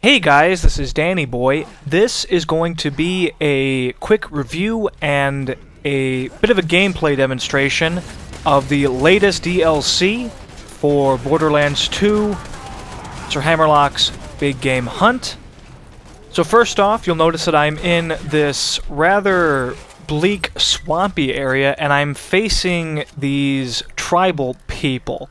Hey guys, this is Danny Boy. This is going to be a quick review and a bit of a gameplay demonstration of the latest DLC for Borderlands 2, Sir Hammerlock's Big Game Hunt. So first off, you'll notice that I'm in this rather bleak, swampy area, and I'm facing these tribal people.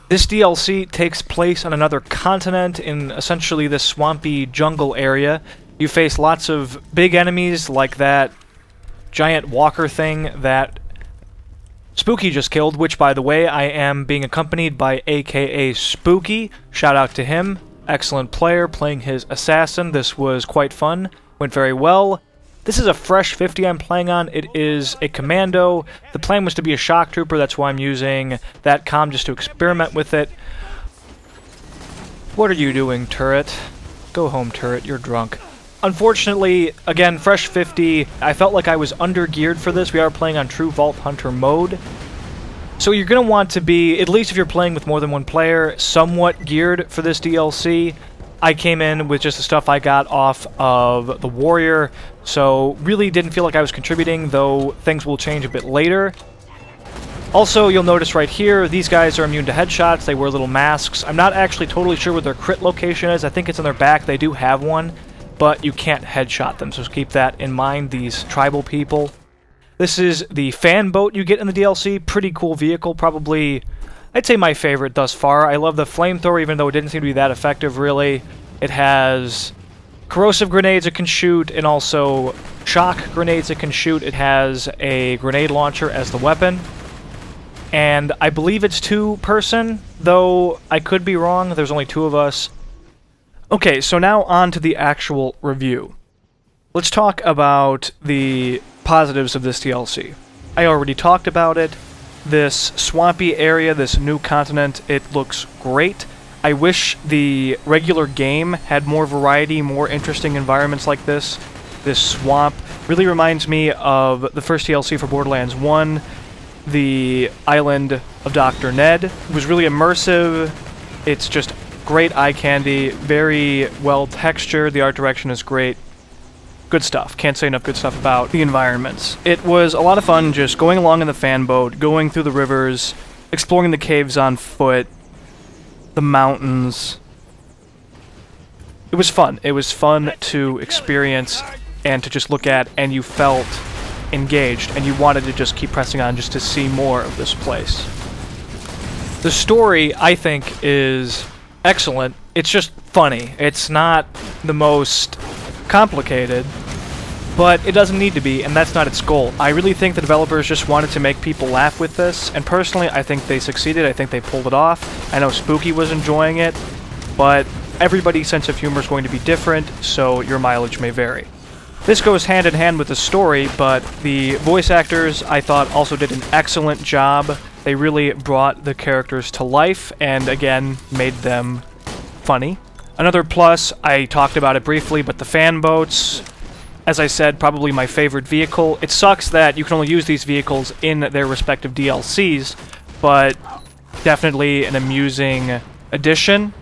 This DLC takes place on another continent in essentially this swampy jungle area. You face lots of big enemies like that giant walker thing that Spooky just killed, which, by the way, I am being accompanied by AKA Spooky. Shout out to him. Excellent player, playing his assassin. This was quite fun. Went very well. This is a fresh 50 I'm playing on. It is a commando. The plan was to be a shock trooper. That's why I'm using that comm just to experiment with it. What are you doing, turret? Go home, turret. You're drunk. Unfortunately, again, fresh 50. I felt like I was under-geared for this. We are playing on true Vault Hunter mode. So you're going to want to be, at least if you're playing with more than one player, somewhat geared for this DLC. I came in with just the stuff I got off of the Warrior, so really didn't feel like I was contributing, though things will change a bit later. Also, you'll notice right here, these guys are immune to headshots. They wear little masks. I'm not actually totally sure what their crit location is. I think it's on their back. They do have one, but you can't headshot them, so keep that in mind, these tribal people. This is the fan boat you get in the DLC. Pretty cool vehicle, probably, I'd say, my favorite thus far. I love the flamethrower, even though it didn't seem to be that effective, really. It has corrosive grenades it can shoot, and also shock grenades it can shoot. It has a grenade launcher as the weapon. And I believe it's two-person, though I could be wrong. There's only two of us. Okay, so now on to the actual review. Let's talk about the positives of this DLC. I already talked about it. This swampy area, this new continent, it looks great. I wish the regular game had more variety, more interesting environments like this. This swamp really reminds me of the first DLC for Borderlands 1, the island of Dr. Ned. It was really immersive. It's just great eye candy, very well textured. The art direction is great. Good stuff. Can't say enough good stuff about the environments. It was a lot of fun just going along in the fan boat, going through the rivers, exploring the caves on foot, the mountains. It was fun. It was fun to experience and to just look at, and you felt engaged, and you wanted to just keep pressing on just to see more of this place. The story, I think, is excellent. It's just funny. It's not the most complicated, but it doesn't need to be, and that's not its goal. I really think the developers just wanted to make people laugh with this, and personally, I think they succeeded. I think they pulled it off. I know Spooky was enjoying it, but everybody's sense of humor is going to be different, so your mileage may vary. This goes hand in hand with the story, but the voice actors, I thought, also did an excellent job. They really brought the characters to life, and again, made them funny. Another plus, I talked about it briefly, but the fan boats, as I said, probably my favorite vehicle. It sucks that you can only use these vehicles in their respective DLCs, but definitely an amusing addition.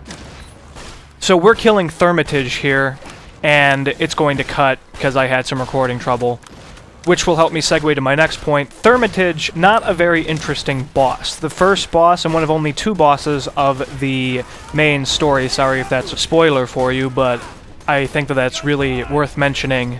So we're killing Thermitage here, and it's going to cut because I had some recording trouble, which will help me segue to my next point. Thermitage, not a very interesting boss. The first boss, and one of only two bosses of the main story. Sorry if that's a spoiler for you, but I think that that's really worth mentioning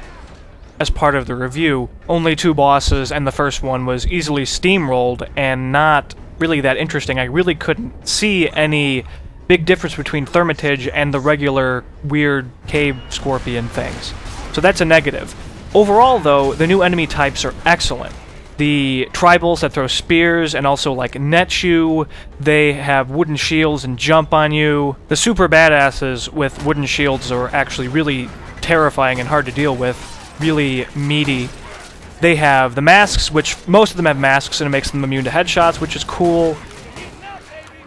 as part of the review. Only two bosses, and the first one was easily steamrolled and not really that interesting. I really couldn't see any big difference between Thermitage and the regular weird cave scorpion things. So that's a negative. Overall, though, the new enemy types are excellent. The tribals that throw spears and also, like, net you, they have wooden shields and jump on you. The super badasses with wooden shields are actually really terrifying and hard to deal with, really meaty. They have the masks, which most of them have masks, and it makes them immune to headshots, which is cool.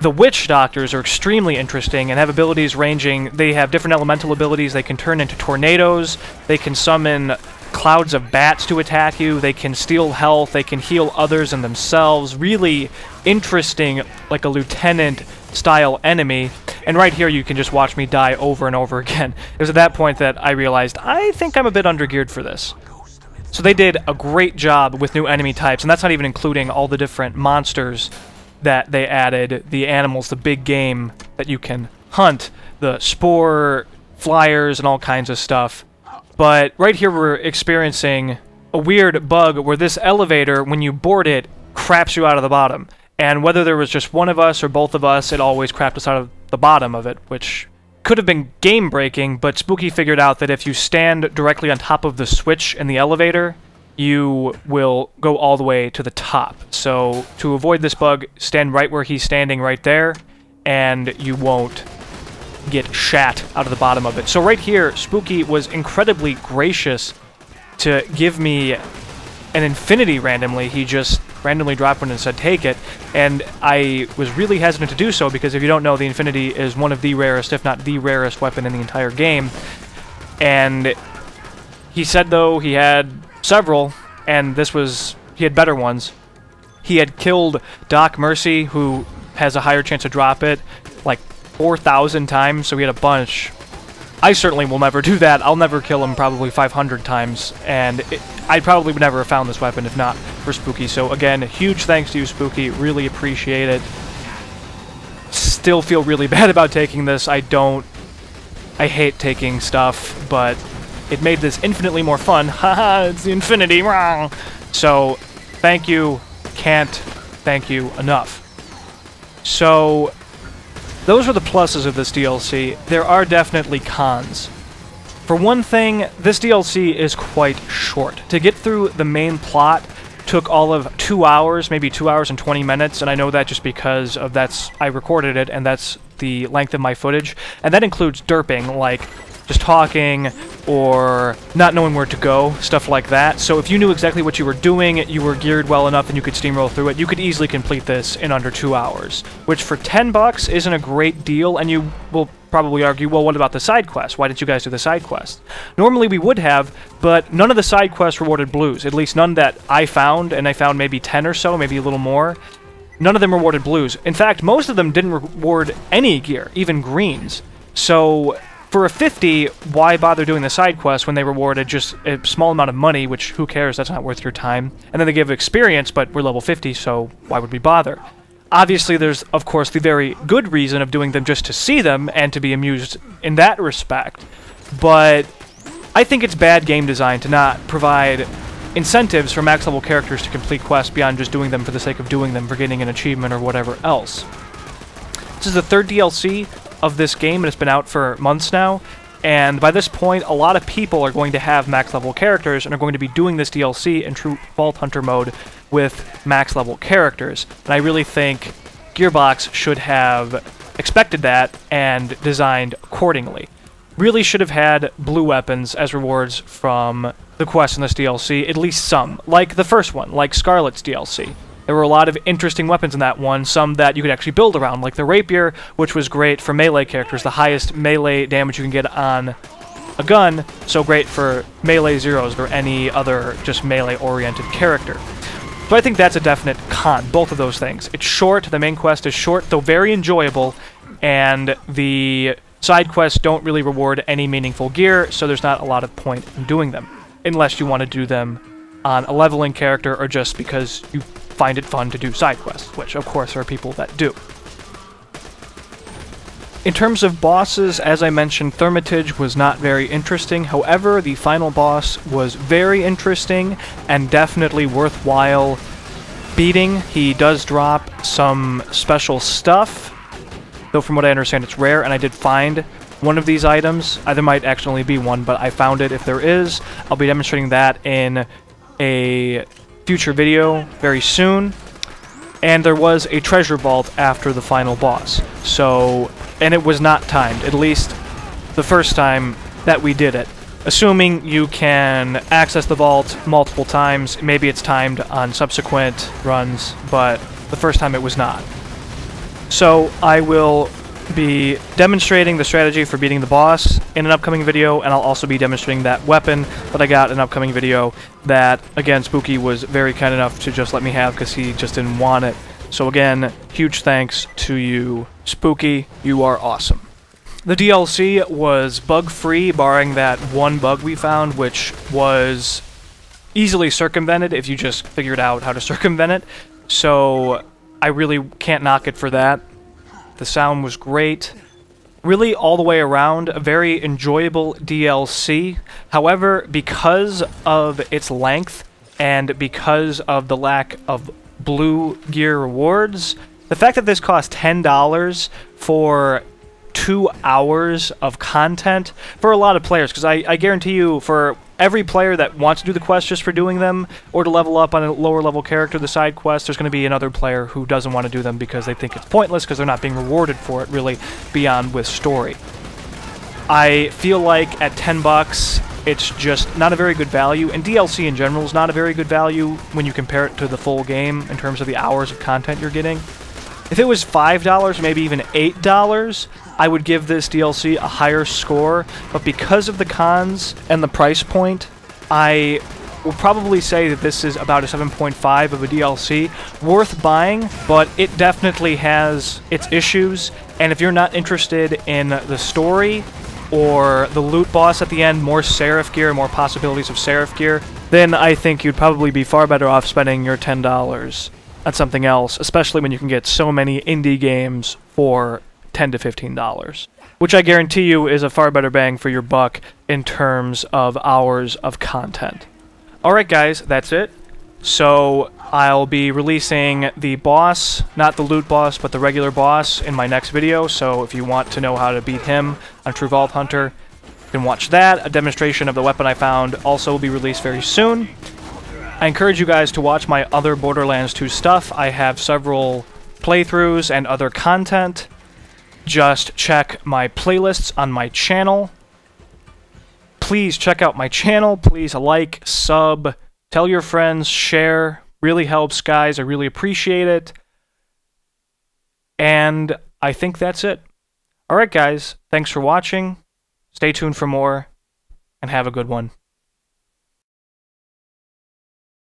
The witch doctors are extremely interesting and have abilities ranging. They have different elemental abilities. They can turn into tornadoes. They can summon clouds of bats to attack you. They can steal health. They can heal others and themselves. Really interesting, like a lieutenant style enemy. And right here, you can just watch me die over and over again. It was at that point that I realized, I think I'm a bit undergeared for this. So they did a great job with new enemy types, and that's not even including all the different monsters that they added, the animals, the big game that you can hunt, the spore flyers, and all kinds of stuff. But right here, we're experiencing a weird bug where this elevator, when you board it, craps you out of the bottom. And whether there was just one of us or both of us, it always crapped us out of the bottom of it, which could have been game-breaking, but Spooky figured out that if you stand directly on top of the switch in the elevator, you will go all the way to the top. So to avoid this bug, stand right where he's standing right there, and you won't get shat out of the bottom of it. So right here, Spooky was incredibly gracious to give me an infinity randomly. He just randomly dropped one and said, take it. And I was really hesitant to do so because if you don't know, the infinity is one of the rarest, if not the rarest weapon in the entire game. And he said, though, he had several, and he had better ones. He had killed Doc Mercy, who has a higher chance to drop it, like 4,000 times, so he had a bunch. I certainly will never do that. I'll never kill him probably 500 times, and I probably would never have found this weapon if not for Spooky. So again, huge thanks to you, Spooky. Really appreciate it. Still feel really bad about taking this. I hate taking stuff, but it made this infinitely more fun. Haha, it's the infinity. Wrong. So thank you. Can't thank you enough. So those are the pluses of this DLC. There are definitely cons. For one thing, this DLC is quite short. To get through the main plot took all of 2 hours, maybe 2 hours and 20 minutes, and I know that just because of I recorded it, and that's the length of my footage. And that includes derping, like just talking or not knowing where to go, stuff like that. So if you knew exactly what you were doing, you were geared well enough and you could steamroll through it, you could easily complete this in under 2 hours, which for $10 isn't a great deal. And you will probably argue, well, what about the side quests? Why didn't you guys do the side quests? Normally we would have, but none of the side quests rewarded blues, at least none that I found, and I found maybe 10 or so, maybe a little more. None of them rewarded blues. In fact, most of them didn't reward any gear, even greens. So for a 50, why bother doing the side quest when they rewarded just a small amount of money, which who cares, that's not worth your time. And then they give experience, but we're level 50, so why would we bother? Obviously, there's, of course, the very good reason of doing them just to see them and to be amused in that respect. But I think it's bad game design to not provide incentives for max level characters to complete quests beyond just doing them for the sake of doing them, for getting an achievement or whatever else. This is the third DLC of this game, and it's been out for months now, and by this point a lot of people are going to have max level characters and are going to be doing this DLC in true Vault Hunter mode with max level characters, and I really think Gearbox should have expected that and designed accordingly. Really should have had blue weapons as rewards from the quests in this DLC, at least some, like the first one, like Scarlet's DLC. There were a lot of interesting weapons in that one, some that you could actually build around, like the Rapier, which was great for melee characters, the highest melee damage you can get on a gun, so great for melee zeros or any other just melee-oriented character. So I think that's a definite con, both of those things. It's short, the main quest is short, though very enjoyable, and the side quests don't really reward any meaningful gear, so there's not a lot of point in doing them, unless you want to do them on a leveling character or just because you find it fun to do side quests, which of course there are people that do. In terms of bosses, as I mentioned, Thermitage was not very interesting. However, the final boss was very interesting and definitely worthwhile beating. He does drop some special stuff, though from what I understand it's rare, and I did find one of these items. There might actually be one, but I found it. If there is, I'll be demonstrating that in a future video very soon. And there was a treasure vault after the final boss, so, and it was not timed, at least the first time that we did it. Assuming you can access the vault multiple times, maybe it's timed on subsequent runs, but the first time it was not. So I will be demonstrating the strategy for beating the boss in an upcoming video, and I'll also be demonstrating that weapon that I got in an upcoming video that, again, Spooky was very kind enough to just let me have because he just didn't want it. So again, huge thanks to you, Spooky. You are awesome. The DLC was bug-free, barring that one bug we found, which was easily circumvented if you just figured out how to circumvent it. So I really can't knock it for that. The sound was great. Really, all the way around, a very enjoyable DLC. However, because of its length and because of the lack of blue gear rewards, the fact that this cost $10 for 2 hours of content for a lot of players, because I guarantee you, for every player that wants to do the quest just for doing them, or to level up on a lower level character, the side quest, there's going to be another player who doesn't want to do them because they think it's pointless because they're not being rewarded for it really beyond with story. I feel like at $10, it's just not a very good value, and DLC in general is not a very good value when you compare it to the full game in terms of the hours of content you're getting. If it was $5, maybe even $8, I would give this DLC a higher score, but because of the cons and the price point, I will probably say that this is about a 7.5 of a DLC. Worth buying, but it definitely has its issues, and if you're not interested in the story or the loot boss at the end, more Seraph gear, more possibilities of Seraph gear, then I think you'd probably be far better off spending your $10 on something else, especially when you can get so many indie games for $10 to $15, which I guarantee you is a far better bang for your buck in terms of hours of content. Alright guys, that's it. So I'll be releasing the boss, not the loot boss, but the regular boss in my next video, so if you want to know how to beat him on True Vault Hunter, you can watch that. A demonstration of the weapon I found also will be released very soon. I encourage you guys to watch my other Borderlands 2 stuff. I have several playthroughs and other content. Just check my playlists on my channel. Please check out my channel. Please like, sub, tell your friends, share. Really helps, guys. I really appreciate it. And I think that's it. Alright, guys. Thanks for watching. Stay tuned for more, and have a good one.